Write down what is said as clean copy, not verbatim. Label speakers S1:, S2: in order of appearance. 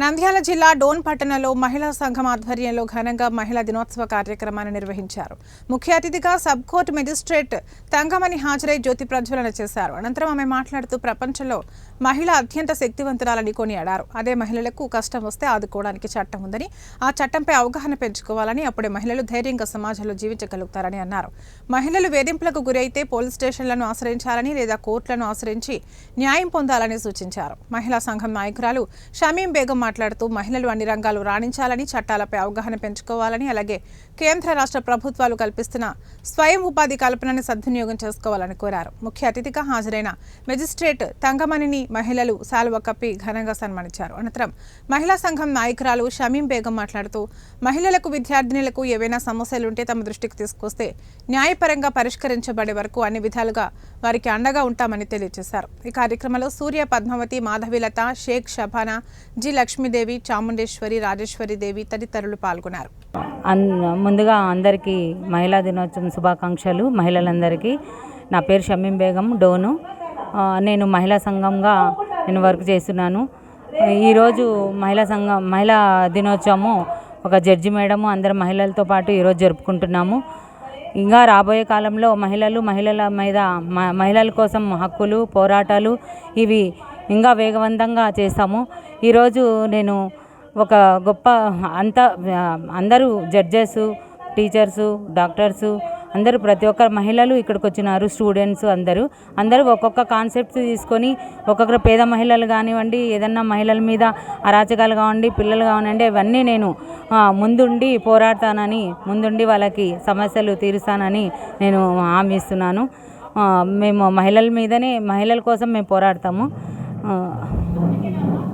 S1: నంద్యాల జిల్లా డోన్ పట్టణంలో మహిళా సంఘం ఆధ్వర్యంలో ఘనంగా మహిళా దినోత్సవ కార్యక్రమాన్ని నిర్వహించారు. ముఖ్య అతిథిగా సబ్ కోర్టు మెజిస్ట్రేట్ తంగమణి హాజరై జ్యోతి ప్రజ్వలన చేశారు. అనంతరం ఆమె మాట్లాడుతూ ప్రపంచంలో మహిళ అత్యంత శక్తివంతురాలని కొనియాడారు. అదే మహిళలకు కష్టం వస్తే ఆదుకోవడానికి చట్టం ఉందని, ఆ చట్టంపై అవగాహన పెంచుకోవాలని, అప్పుడే మహిళలు ధైర్యంగా సమాజంలో జీవించగలుగుతారని అన్నారు. మహిళలు వేధింపులకు గురైతే పోలీస్ స్టేషన్లను ఆశ్రయించాలని లేదా కోర్టులను ఆశ్రయించి న్యాయం పొందాలని సూచించారు. మహిళా సంఘం నాయకురాలు షమీం బేగం మాట్లాడుతూ మహిళలు అన్ని రంగాలు రాణించాలని, చట్టాలపై అవగాహన పెంచుకోవాలని, అలాగే కేంద్ర రాష్ట్ర ప్రభుత్వాలు కల్పిస్తున్న స్వయం ఉపాధి కల్పనని సద్వినియోగం చేసుకోవాలని కోరారు. ముఖ్య అతిథిగా హాజరైన మెజిస్ట్రేట్ తంగమణిని మహిళలు శాలువ కప్పి ఘనంగా సన్మానించారు. అనంతరం మహిళా సంఘం నాయకురాలు షమీం బేగం మాట్లాడుతూ మహిళలకు, విద్యార్థినులకు ఏవైనా సమస్యలుంటే తమ దృష్టికి తీసుకొస్తే న్యాయపరంగా పరిష్కరించబడే వరకు అన్ని విధాలుగా వారికి అండగా ఉంటామని తెలియజేశారు. ఈ కార్యక్రమంలో సూర్య, పద్మావతి, మాధవిలత, షేక్ షబానా, జి లక్ష్మీదేవి, చాముండేశ్వరి, రాజేశ్వరి దేవి తదితరులు పాల్గొన్నారు.
S2: ముందుగా అందరికీ మహిళా దినోత్సవం శుభాకాంక్షలు. మహిళలందరికీ నా పేరు షమీం బేగం, డోను. నేను మహిళా సంఘంగా వర్క్ చేస్తున్నాను. ఈరోజు మహిళా దినోత్సవము ఒక జడ్జి మేడము అందరు మహిళలతో పాటు ఈరోజు జరుపుకుంటున్నాము. ఇంకా రాబోయే కాలంలో మహిళల మీద మహిళల కోసం హక్కులు, పోరాటాలు ఇవి ఇంకా వేగవంతంగా చేస్తాము. ఈరోజు నేను ఒక గొప్ప అందరూ జడ్జెస్, టీచర్సు, డాక్టర్సు అందరూ ప్రతి ఒక్క మహిళలు ఇక్కడికి వచ్చినారు. స్టూడెంట్స్ అందరూ ఒక్కొక్క కాన్సెప్ట్స్ తీసుకొని ఒక్కొక్కరు పేద మహిళలు కానివ్వండి, ఏదన్నా మహిళల మీద అరాచకాలు కానివ్వండి, పిల్లలు కానివ్వండి, అవన్నీ నేను ముందుండి పోరాడతానని, ముందుండి వాళ్ళకి సమస్యలు తీరుస్తానని నేను హామీ ఇస్తున్నాను. మేము మహిళల కోసమే పోరాడతాము.